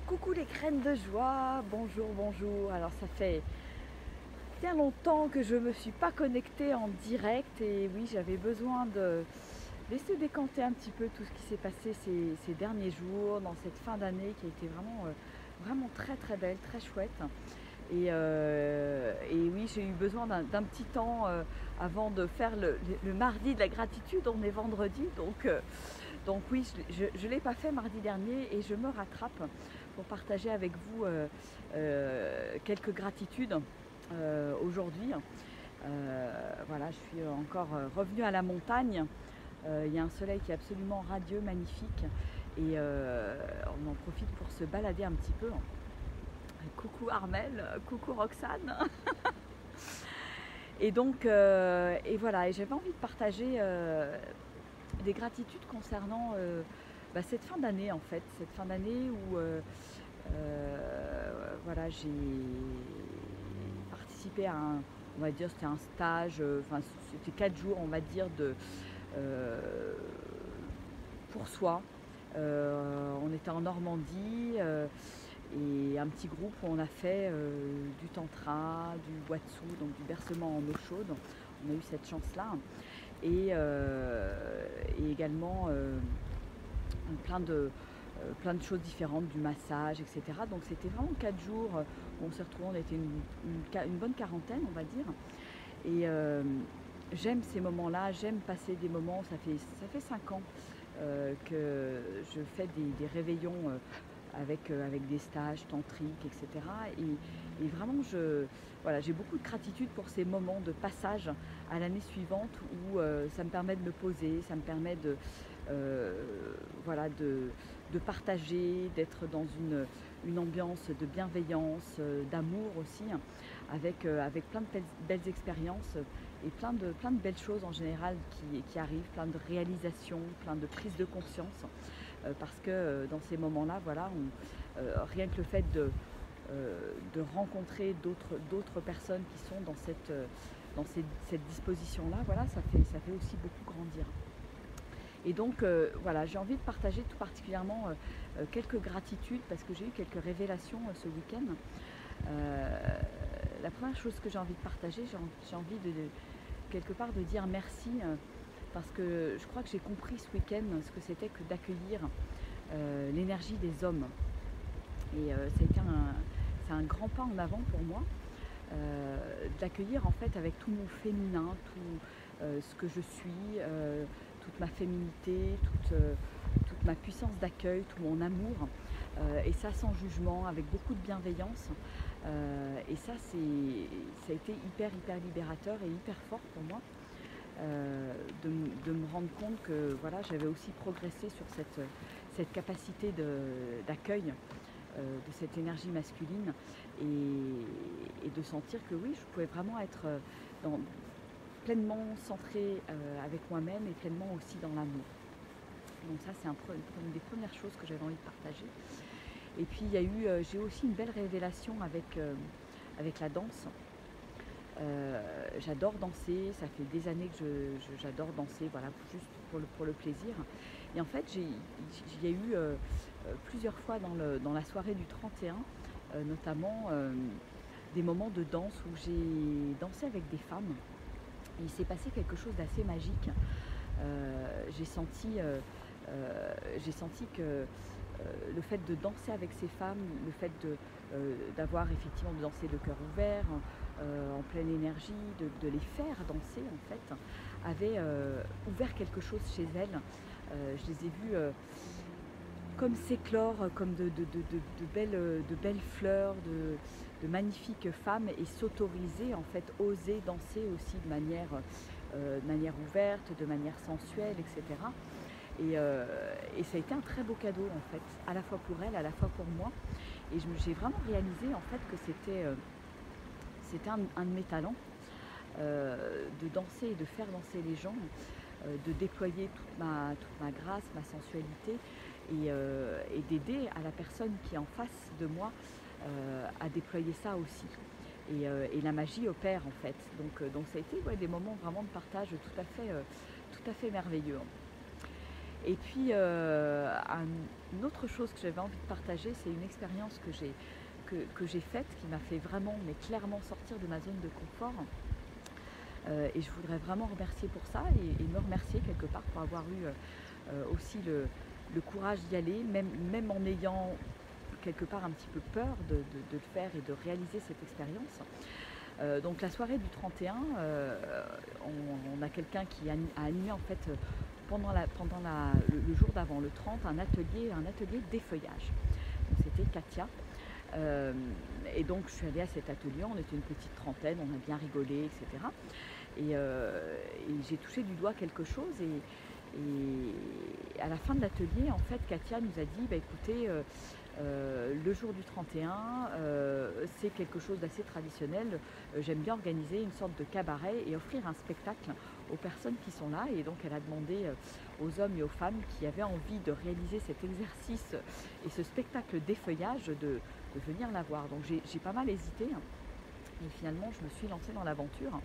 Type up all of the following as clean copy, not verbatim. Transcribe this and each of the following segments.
Coucou les graines de joie, bonjour, bonjour. Alors ça fait bien longtemps que je ne me suis pas connectée en direct et oui, j'avais besoin de laisser décanter un petit peu tout ce qui s'est passé ces derniers jours, dans cette fin d'année qui a été vraiment très très belle, très chouette. Et oui, j'ai eu besoin d'un petit temps avant de faire le mardi de la gratitude. On est vendredi, donc oui, je ne l'ai pas fait mardi dernier et je me rattrape pour partager avec vous quelques gratitudes aujourd'hui. Voilà, je suis encore revenue à la montagne. Il y a un soleil qui est absolument radieux, magnifique, et on en profite pour se balader un petit peu. Coucou Armel, coucou Roxane. Et donc, et voilà, et j'avais envie de partager des gratitudes concernant cette fin d'année en fait, cette fin d'année où voilà, j'ai participé à on va dire, c'était un stage, enfin c'était 4 jours, on va dire, pour soi. On était en Normandie. Et un petit groupe où on a fait du tantra, du watsu, donc du bercement en eau chaude. On a eu cette chance-là. Et également plein de choses différentes, du massage, etc. Donc c'était vraiment 4 jours où on s'est retrouvés, on était une bonne quarantaine, on va dire. Et j'aime ces moments-là, j'aime passer des moments, ça fait 5 ans que je fais des réveillons avec des stages tantriques, etc. Et vraiment, voilà, j'ai beaucoup de gratitude pour ces moments de passage à l'année suivante où ça me permet de me poser, ça me permet voilà, de partager, d'être dans une ambiance de bienveillance, d'amour aussi, avec plein de belles expériences et plein de belles choses en général qui arrivent, plein de réalisations, plein de prises de conscience. Parce que dans ces moments-là, voilà, rien que le fait de rencontrer d'autres personnes qui sont dans cette disposition-là, voilà, ça fait aussi beaucoup grandir. Et donc voilà, j'ai envie de partager tout particulièrement quelques gratitudes parce que j'ai eu quelques révélations ce week-end. La première chose que j'ai envie de partager, j'ai envie quelque part de dire merci parce que je crois que j'ai compris ce week-end ce que c'était que d'accueillir l'énergie des hommes. Et c'est un grand pas en avant pour moi, d'accueillir en fait avec tout mon féminin, tout ce que je suis, toute ma féminité, toute ma puissance d'accueil, tout mon amour, et ça sans jugement, avec beaucoup de bienveillance. Et ça a été hyper libérateur et hyper fort pour moi. De me rendre compte que voilà, j'avais aussi progressé sur cette capacité d'accueil de cette énergie masculine et de sentir que oui, je pouvais vraiment être pleinement centrée avec moi-même et pleinement aussi dans l'amour. Donc ça, c'est une des premières choses que j'avais envie de partager. Et puis j'ai aussi une belle révélation avec la danse. J'adore danser, ça fait des années que j'adore danser, voilà, juste pour le plaisir. Et en fait, il y a eu plusieurs fois dans la soirée du 31, notamment des moments de danse où j'ai dansé avec des femmes. Et il s'est passé quelque chose d'assez magique. J'ai senti que le fait de danser avec ces femmes, le fait d'avoir effectivement de danser le cœur ouvert, en pleine énergie, de les faire danser en fait, avait ouvert quelque chose chez elles. Je les ai vues comme s'éclore, comme de belles fleurs, de magnifiques femmes, et s'autoriser en fait, oser danser aussi de manière ouverte, de manière sensuelle, etc. Et ça a été un très beau cadeau en fait, à la fois pour elle, à la fois pour moi. Et j'ai vraiment réalisé en fait que c'était un de mes talents, de danser et de faire danser les gens, de déployer toute ma grâce, ma sensualité, et d'aider à la personne qui est en face de moi à déployer ça aussi. Et la magie opère en fait. Donc ça a été des moments vraiment de partage tout à fait merveilleux. Et puis, une autre chose que j'avais envie de partager, c'est une expérience que j'ai faite, qui m'a fait vraiment, mais clairement sortir de ma zone de confort. Et je voudrais vraiment remercier pour ça et me remercier quelque part pour avoir eu aussi le courage d'y aller, même en ayant quelque part un petit peu peur de le faire et de réaliser cette expérience. Donc la soirée du 31, on a quelqu'un qui a animé en fait pendant le jour d'avant, le 30, un atelier d'effeuillage. Donc c'était Katia. Et donc je suis allée à cet atelier, on était une petite trentaine, on a bien rigolé, etc. Et j'ai touché du doigt quelque chose et à la fin de l'atelier, en fait, Katia nous a dit, bah, écoutez, le jour du 31, c'est quelque chose d'assez traditionnel. J'aime bien organiser une sorte de cabaret et offrir un spectacle aux personnes qui sont là. Et donc elle a demandé aux hommes et aux femmes qui avaient envie de réaliser cet exercice et ce spectacle d'effeuillage de venir la voir. Donc j'ai pas mal hésité et finalement je me suis lancée dans l'aventure.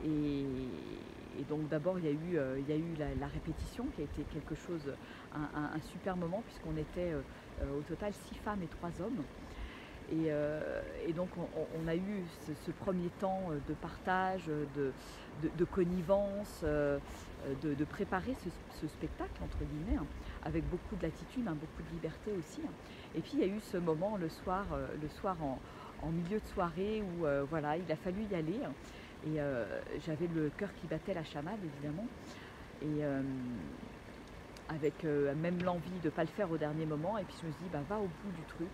Et donc d'abord il y a eu la répétition qui a été quelque chose, un super moment puisqu'on était au total 6 femmes et 3 hommes. Et donc on a eu ce premier temps de partage, de connivence, de préparer ce spectacle entre guillemets, hein, avec beaucoup de latitude, hein, beaucoup de liberté aussi. Hein. Et puis il y a eu ce moment le soir en milieu de soirée où voilà, il a fallu y aller. Hein, et j'avais le cœur qui battait la chamade évidemment. Et avec même l'envie de ne pas le faire au dernier moment. Et puis je me suis dit, bah, va au bout du truc,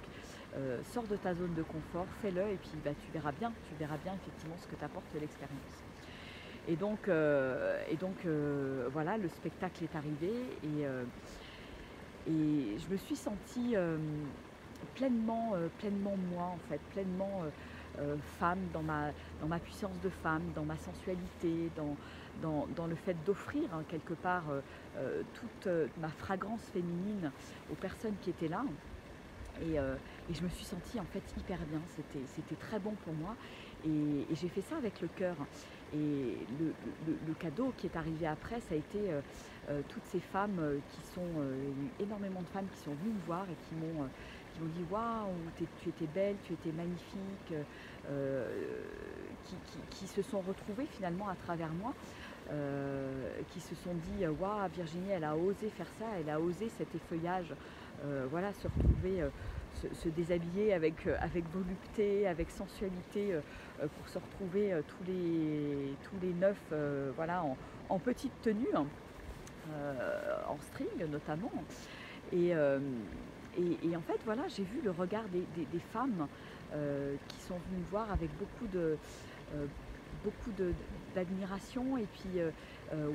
sors de ta zone de confort, fais-le et puis bah, tu verras bien effectivement ce que t'apporte l'expérience. Et donc voilà, le spectacle est arrivé et je me suis sentie pleinement moi en fait, pleinement femme dans ma puissance de femme, dans ma sensualité, dans le fait d'offrir hein, quelque part toute ma fragrance féminine aux personnes qui étaient là. Et je me suis sentie en fait hyper bien, c'était très bon pour moi et j'ai fait ça avec le cœur. Et le cadeau qui est arrivé après, ça a été toutes ces femmes qui sont, il y a eu énormément de femmes qui sont venues me voir et qui m'ont dit waouh, tu étais belle, tu étais magnifique, qui se sont retrouvées finalement à travers moi, qui se sont dit waouh, Virginie, elle a osé faire ça, elle a osé cet effeuillage, voilà, se retrouver, se déshabiller avec volupté, avec sensualité, pour se retrouver tous les 9 voilà, en petite tenue, hein, en string notamment. Et en fait, voilà, j'ai vu le regard des femmes qui sont venues me voir avec beaucoup d'admiration et puis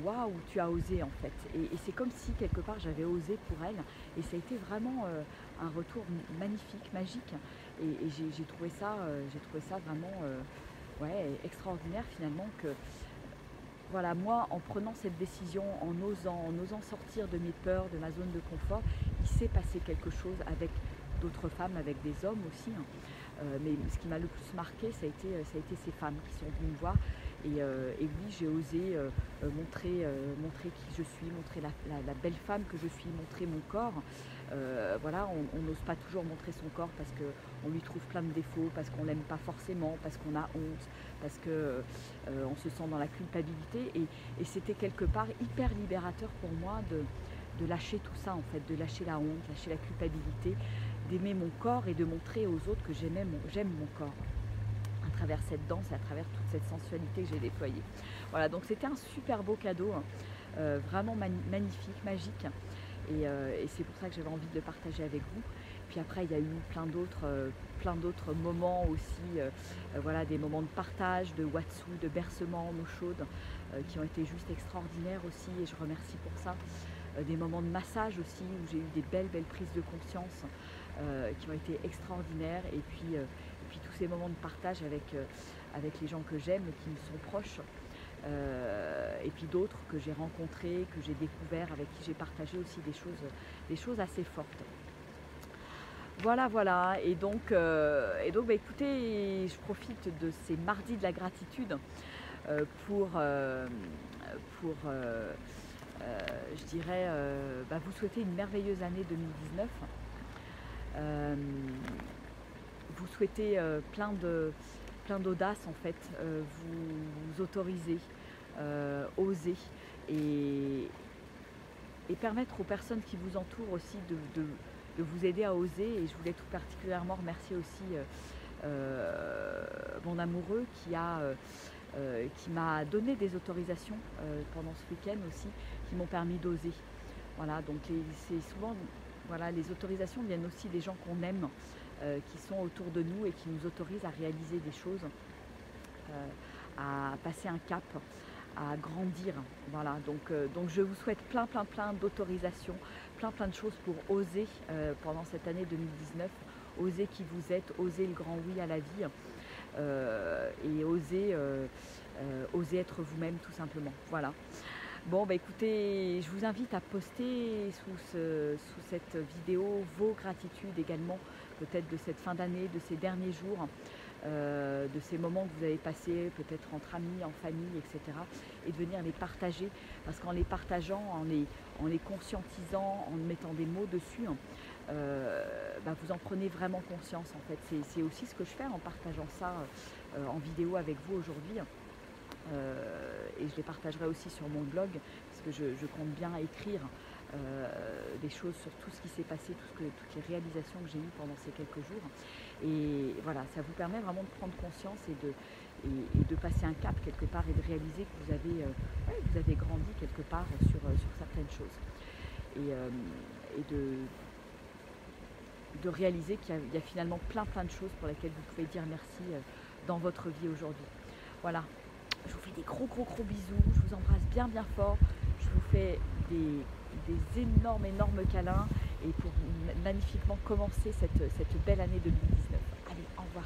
waouh, tu as osé en fait. Et c'est comme si quelque part j'avais osé pour elles et ça a été vraiment un retour magnifique, magique. Et j'ai trouvé ça vraiment ouais, extraordinaire finalement que voilà, moi, en prenant cette décision, en osant sortir de mes peurs, de ma zone de confort, il s'est passé quelque chose avec d'autres femmes, avec des hommes aussi. Hein. Mais ce qui m'a le plus marqué, ça a été ces femmes qui sont venues me voir. Et oui, j'ai osé montrer qui je suis, montrer la belle femme que je suis, montrer mon corps. Voilà, on n'ose pas toujours montrer son corps parce qu'on lui trouve plein de défauts, parce qu'on l'aime pas forcément, parce qu'on a honte, parce qu'on se sent dans la culpabilité. Et c'était quelque part hyper libérateur pour moi de lâcher tout ça en fait, de lâcher la honte, lâcher la culpabilité, d'aimer mon corps et de montrer aux autres que j'aime mon corps à travers cette danse et à travers toute cette sensualité que j'ai déployée. Voilà, donc c'était un super beau cadeau, hein, vraiment magnifique, magique. Et c'est pour ça que j'avais envie de le partager avec vous. Puis après, il y a eu plein d'autres moments aussi, voilà, des moments de partage, de watsu, de bercement en eau chaude, qui ont été juste extraordinaires aussi, et je remercie pour ça. Des moments de massage aussi, où j'ai eu des belles prises de conscience, qui ont été extraordinaires. Et puis tous ces moments de partage avec les gens que j'aime, qui me sont proches. Et puis d'autres que j'ai rencontrés, que j'ai découverts, avec qui j'ai partagé aussi des choses assez fortes. Voilà. Et donc bah, écoutez, je profite de ces mardis de la gratitude pour je dirais, vous souhaiter une merveilleuse année 2019. Vous souhaitez plein d'audace en fait, vous autoriser, oser et, permettre aux personnes qui vous entourent aussi de vous aider à oser. Et je voulais tout particulièrement remercier aussi mon amoureux qui m'a donné des autorisations pendant ce week-end aussi, qui m'ont permis d'oser. Voilà, donc c'est souvent, voilà, les autorisations viennent aussi des gens qu'on aime, qui sont autour de nous et qui nous autorisent à réaliser des choses, à passer un cap, à grandir. Voilà, donc je vous souhaite plein d'autorisations, plein de choses pour oser pendant cette année 2019, oser qui vous êtes, oser le grand oui à la vie, et oser être vous-même tout simplement. Voilà. Bon, écoutez, je vous invite à poster sous cette vidéo vos gratitudes également, peut-être de cette fin d'année, de ces derniers jours, de ces moments que vous avez passés, peut-être entre amis, en famille, etc. Et de venir les partager, parce qu'en les partageant, en les conscientisant, en mettant des mots dessus, vous en prenez vraiment conscience en fait. C'est aussi ce que je fais en partageant ça en vidéo avec vous aujourd'hui. Et je les partagerai aussi sur mon blog, parce que je compte bien écrire des choses sur tout ce qui s'est passé, toutes les réalisations que j'ai eues pendant ces quelques jours. Et voilà, ça vous permet vraiment de prendre conscience et de passer un cap quelque part, et de réaliser que vous avez grandi quelque part sur certaines choses. Et de réaliser qu'il y a finalement plein de choses pour lesquelles vous pouvez dire merci dans votre vie aujourd'hui. Voilà. Je vous fais des gros bisous, je vous embrasse bien fort, je vous fais des énormes câlins, et pour magnifiquement commencer cette belle année 2019. Allez, au revoir.